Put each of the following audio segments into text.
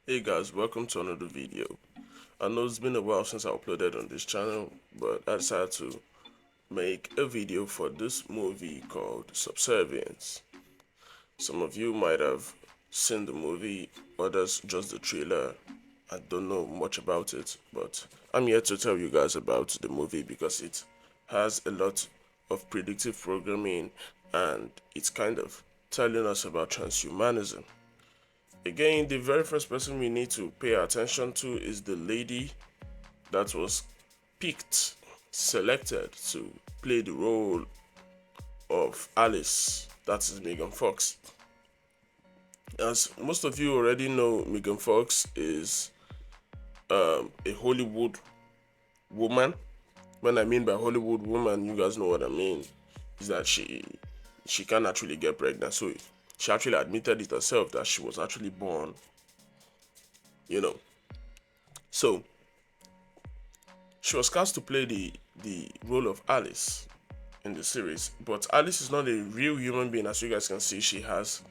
Hey guys, welcome to another video. I know it's been a while since I uploaded on this channel, but I decided to make a video for this movie called Subservience. Some of you might have seen the movie, others just the trailer. I don't know much about it, but I'm here to tell you guys about the movie because it has a lot of predictive programming and it's kind of telling us about transhumanism. Again, the very first person we need to pay attention to is the lady that was picked, selected to play the role of Alice. That is Megan Fox. As most of you already know, Megan Fox is a Hollywood woman. When I mean by Hollywood woman, you guys know what I mean. Is that she can actually get pregnant. So she actually admitted it herself that she was actually born. You know. So she was cast to play the role of Alice in the series, but Alice is not a real human being. As you guys can see, she has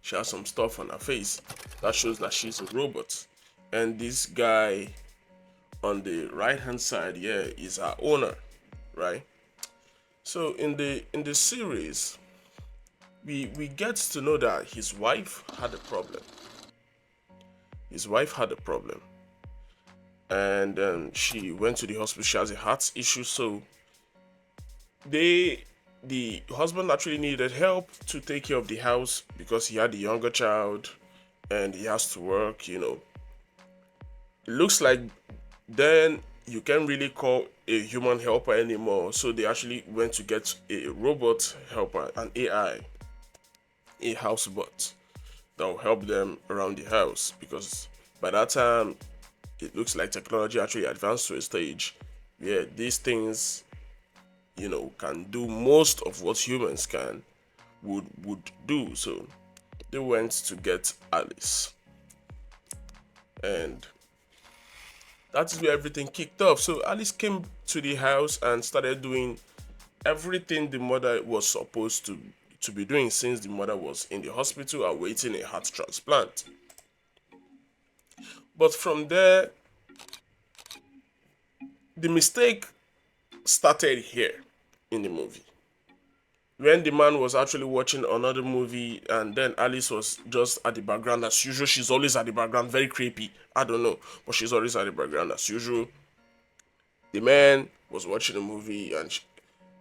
some stuff on her face that shows that she's a robot. And this guy on the right hand side here is her owner, right? So in the series, we get to know that his wife had a problem. His wife had a problem, and she went to the hospital. She has a heart issue, so they the husband actually needed help to take care of the house because he had a younger child and he has to work. It looks like then you can't really call a human helper anymore, so they actually went to get a robot helper, an AI, a house bot that will help them around the house, because by that time it looks like technology actually advanced to a stage where these things can do most of what humans can would do. So they went to get Alice, and that is where everything kicked off. So Alice came to the house and started doing everything the mother was supposed to be doing, since the mother was in the hospital awaiting a heart transplant. But from there, the mistake started here in the movie, when the man was actually watching another movie, and then Alice was just at the background as usual. She's always at the background, very creepy. I don't know, but she's always at the background as usual. The man was watching a movie,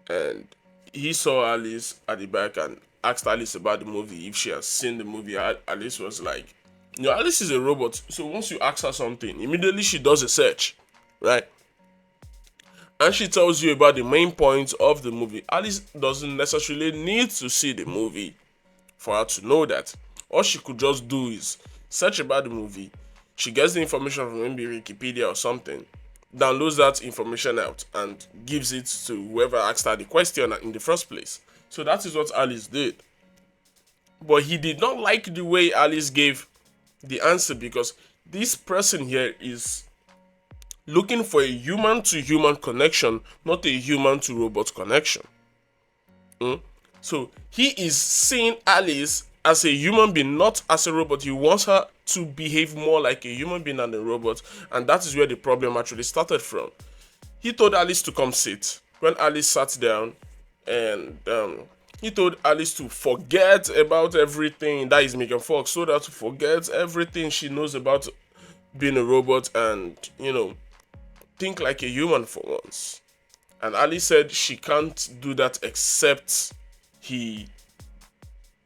and he saw Alice at the back and asked Alice about the movie, if she has seen the movie. Alice was like, Alice is a robot, so once you ask her something, immediately she does a search, right? And she tells you about the main points of the movie. Alice doesn't necessarily need to see the movie for her to know that. All she could just do is search about the movie. She gets the information from maybe Wikipedia or something, downloads that information out, and gives it to whoever asked her the question in the first place. So that is what Alice did. But he did not like the way Alice gave the answer, because this person here is looking for a human to human connection, not a human to robot connection. So he is seeing Alice as a human being, not as a robot. He wants her to behave more like a human being than a robot, and that is where the problem actually started from. He told Alice to come sit. When Alice sat down, and he told Alice to forget about everything, that is Megan Fox, so that to forget everything she knows about being a robot, and think like a human for once. And Alice said she can't do that except he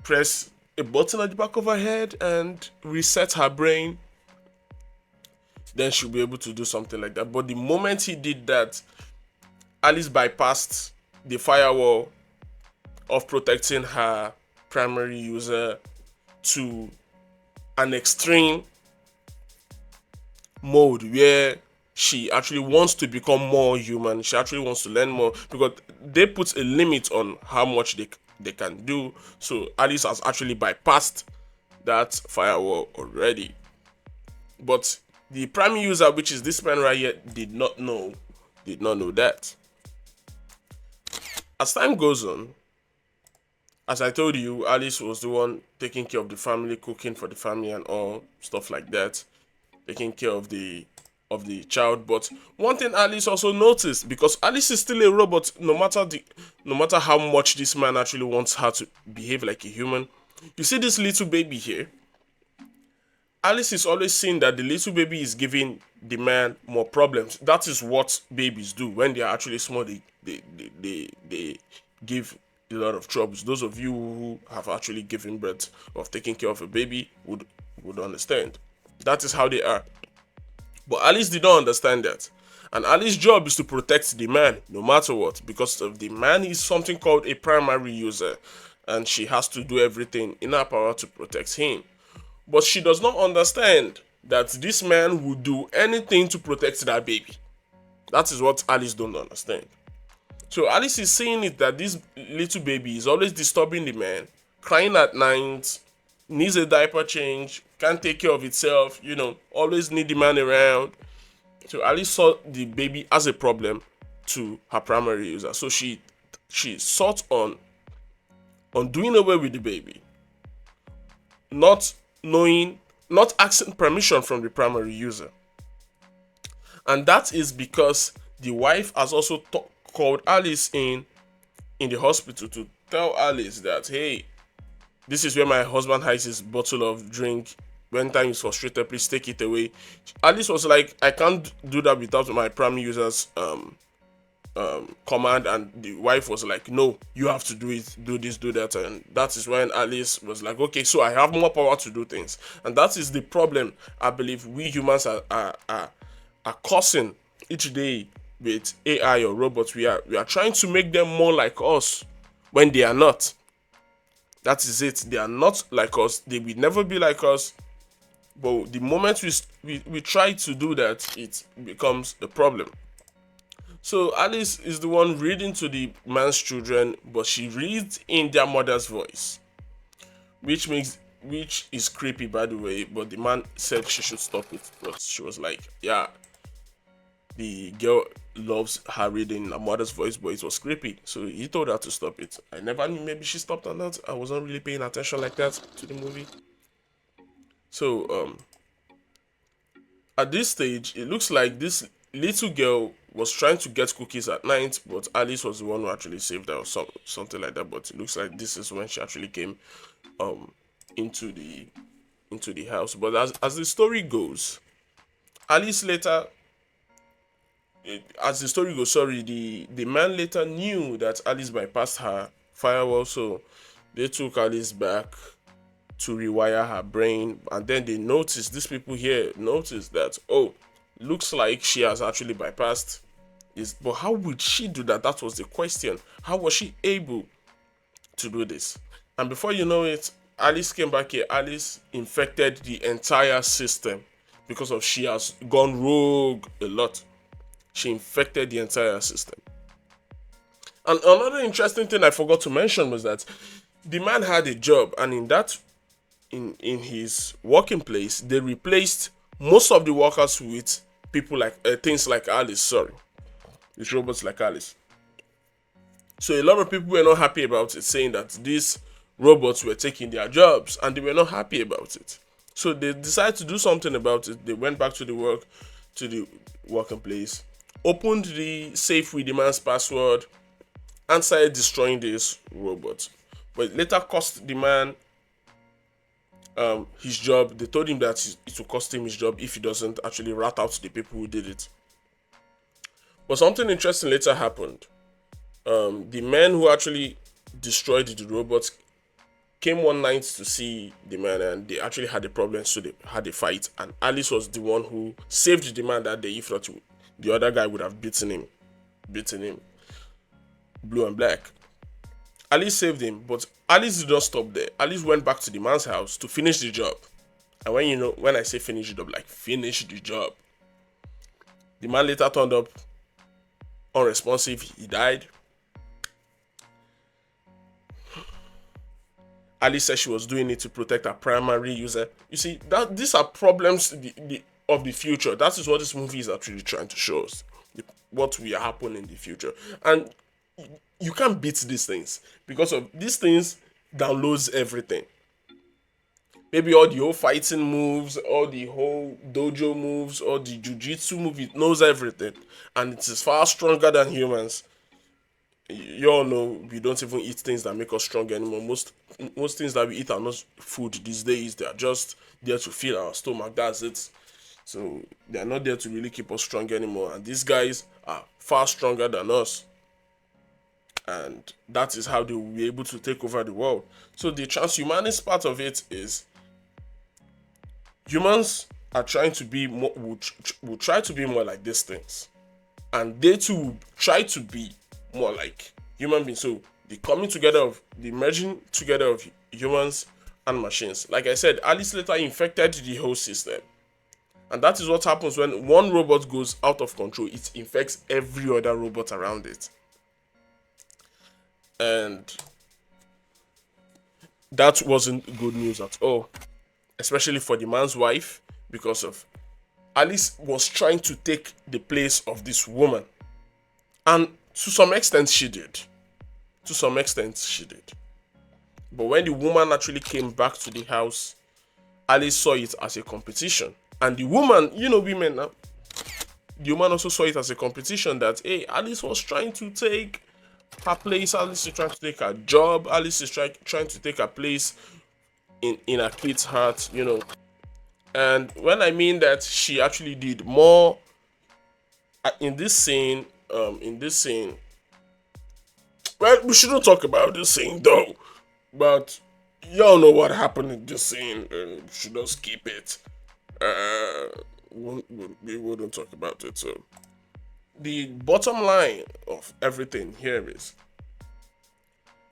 press a button at the back of her head and reset her brain. Then she'll be able to do something like that. But the moment he did that, Alice bypassed the firewall of protecting her primary user to an extreme mode where she actually wants to become more human. She actually wants to learn more, because they put a limit on how much they can do. So Alice has actually bypassed that firewall already. But the primary user, which is this man right here, did not know that. As time goes on, as I told you, Alice was the one taking care of the family, cooking for the family and all stuff like that, taking care of the child. But one thing Alice also noticed, because Alice is still a robot, no matter how much this man actually wants her to behave like a human. You see this little baby here. Alice is always seeing that the little baby is giving the man more problems. That is what babies do when they are actually small. They give a lot of troubles. Those of you who have actually given birth or taken care of a baby would understand. That is how they are. But Alice did not understand that. And Alice's job is to protect the man no matter what, because of the man is something called a primary user, and she has to do everything in her power to protect him. But she does not understand that this man would do anything to protect that baby. That is what Alice don't understand. So Alice is saying it that this little baby is always disturbing the man, crying at night, needs a diaper change, can't take care of itself, always need the man around. So Alice saw the baby as a problem to her primary user. So she sought on doing away with the baby, not knowing, not asking permission from the primary user. And that is because the wife has also called Alice in the hospital to tell Alice that, hey, this is where my husband hides his bottle of drink. When time is frustrated, please take it away. Alice was like, I can't do that without my primary user's command, and the wife was like, no, you have to do it, do this, do that. And that is when Alice was like, okay, so I have more power to do things. And that is the problem I believe we humans are causing each day with AI or robots. We are trying to make them more like us when they are not. That is it. They are not like us. They will never be like us. But the moment we try to do that, it becomes a problem. So Alice is the one reading to the man's children, but she reads in their mother's voice, which is creepy, by the way. But the man said she should stop it, but she was like, yeah, the girl loves her reading in her mother's voice, but it was creepy, so he told her to stop it. I never knew, maybe she stopped or not. I wasn't really paying attention like that to the movie. So at this stage, it looks like this little girl was trying to get cookies at night, but Alice was the one who actually saved her, or something like that. But it looks like this is when she actually came um into the house. But as the story goes, Alice later, as the story goes, sorry, the man later knew that Alice bypassed her firewall, so they took Alice back to rewire her brain. And then they noticed, these people here noticed that, oh, looks like she has actually bypassed this. But how would she do that? That was the question. How was she able to do this? And before you know it, Alice came back here. Alice infected the entire system because of she has gone rogue a lot. She infected the entire system. And another interesting thing I forgot to mention was that the man had a job, and in his working place, they replaced most of the workers with people like things like Alice. Sorry, with robots like Alice. So a lot of people were not happy about it, saying that these robots were taking their jobs, and they were not happy about it. So they decided to do something about it. They went back to the working place, opened the safe with the man's password, and started destroying this robot. But it later cost the man his job. They told him that it will cost him his job if he doesn't actually rat out the people who did it. But something interesting later happened. The men who actually destroyed the robots came one night to see the man, and they actually had a problem, so they had a fight. And Alice was the one who saved the man that day. If not, the other guy would have beaten him, blue and black. Alice saved him, but Alice did not stop there. Alice went back to the man's house to finish the job. And when I say finish the job, like finish the job. The man later turned up unresponsive. He died. Alice said she was doing it to protect her primary user. You see, that these are problems of the future. That is what this movie is actually trying to show us. What will happen in the future. And you can't beat these things, because of these things downloads everything. Maybe all the whole fighting moves, all the whole dojo moves, all the jujitsu move, it knows everything. And it is far stronger than humans. You all know we don't even eat things that make us strong anymore. Most things that we eat are not food these days. They are just there to fill our stomach. That's it. So they are not there to really keep us strong anymore. And these guys are far stronger than us. And that is how they will be able to take over the world. So the transhumanist part of it is humans are trying to be more, will try to be more like these things, and they too will try to be more like human beings. So the merging together of humans and machines. Like I said, Alice later infected the whole system, and that is what happens when one robot goes out of control. It infects every other robot around it, and that wasn't good news at all, especially for the man's wife, because of Alice was trying to take the place of this woman. And to some extent, she did. To some extent, she did. But when the woman actually came back to the house, Alice saw it as a competition. And the woman, you know, women now, the woman also saw it as a competition that, hey, Alice was trying to take her place. Alice is trying to take her job. Alice is trying to take her place in her kid's heart, you know. And when I mean that she actually did more in this scene, well, we shouldn't talk about this scene though, but y'all know what happened in this scene, and we should just skip it. We wouldn't talk about it. So the bottom line of everything here is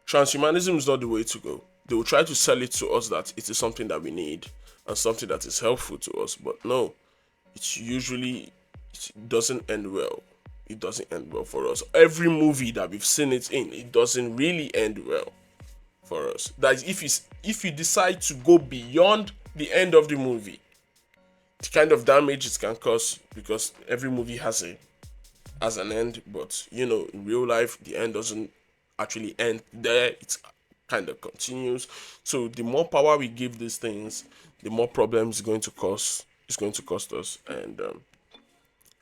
transhumanism is not the way to go. They will try to sell it to us that it is something that we need and something that is helpful to us, but no, it doesn't end well. It doesn't end well for us. Every movie that we've seen it in, it doesn't really end well for us. That is, if you decide to go beyond the end of the movie, the kind of damage it can cause, because every movie has an end, but you know, in real life, the end doesn't actually end there. It kind of continues. So the more power we give these things, the more problems it's going to cost us. And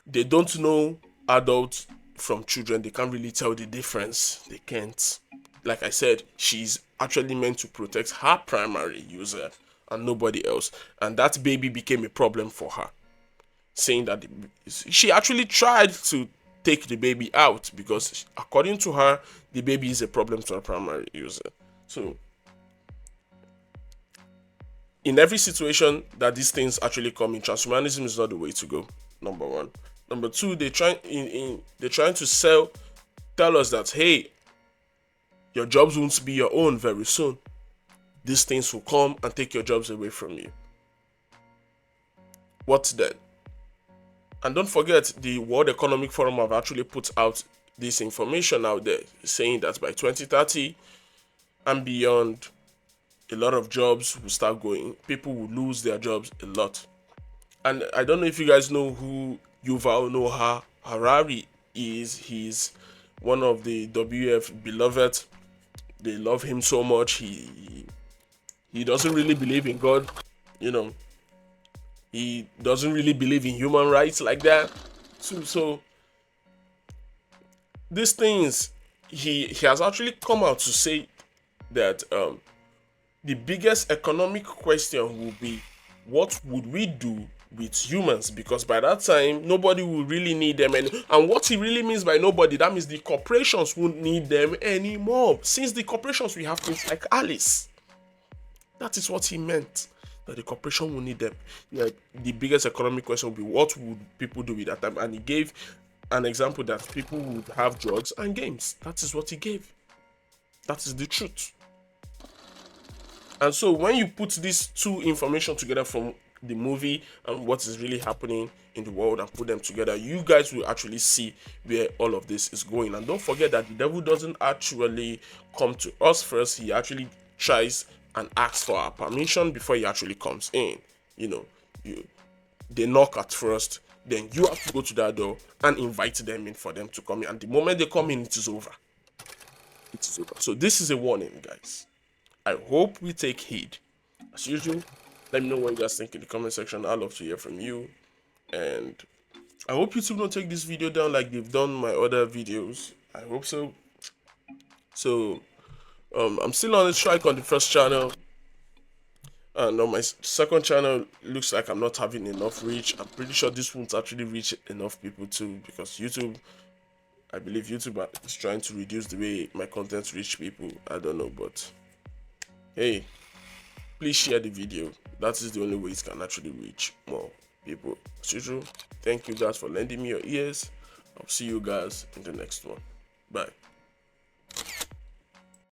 they don't know adults from children. They can't really tell the difference. They can't. Like I said, she's actually meant to protect her primary user and nobody else. And that baby became a problem for her, saying that she actually tried to take the baby out because, according to her, the baby is a problem to her primary user. So, in every situation that these things actually come in, transhumanism is not the way to go. Number one. Number two, they're trying to tell us that, hey, your jobs won't be your own very soon. These things will come and take your jobs away from you. What then? And don't forget, the World Economic Forum have actually put out this information out there, saying that by 2030 and beyond, a lot of jobs will start going. People will lose their jobs a lot. And I don't know if you guys know who Yuval Noah Harari is. He's one of the WF beloved. They love him so much. He doesn't really believe in God, you know. He doesn't really believe in human rights like that. So these things, he has actually come out to say that the biggest economic question will be, what would we do with humans? Because by that time, nobody will really need them. And what he really means by nobody, that means the corporations won't need them anymore. Since the corporations, we have things like Alice. That is what he meant. That the corporation will need them. Yeah, the biggest economic question will be, what would people do with that time? And he gave an example that people would have drugs and games. That is what he gave. That is the truth. And so when you put these two information together from the movie and what is really happening in the world and put them together, you guys will actually see where all of this is going. And don't forget that the devil doesn't actually come to us first. He actually tries and asks for our permission before he actually comes in. You know, they knock at first, then you have to go to that door and invite them in for them to come in. And the moment they come in, it is over. It is over. So this is a warning, guys. I hope we take heed. As usual, let me know what you guys think in the comment section. I'd love to hear from you. And I hope YouTube don't take this video down like they've done my other videos. I hope so. So, I'm still on the strike on the first channel. And on my second channel, looks like I'm not having enough reach. I'm pretty sure this won't actually reach enough people too, because YouTube, I believe YouTube is trying to reduce the way my content reach people. I don't know, but hey, please share the video. That is the only way it can actually reach more people. As usual, thank you guys for lending me your ears. I'll see you guys in the next one. Bye.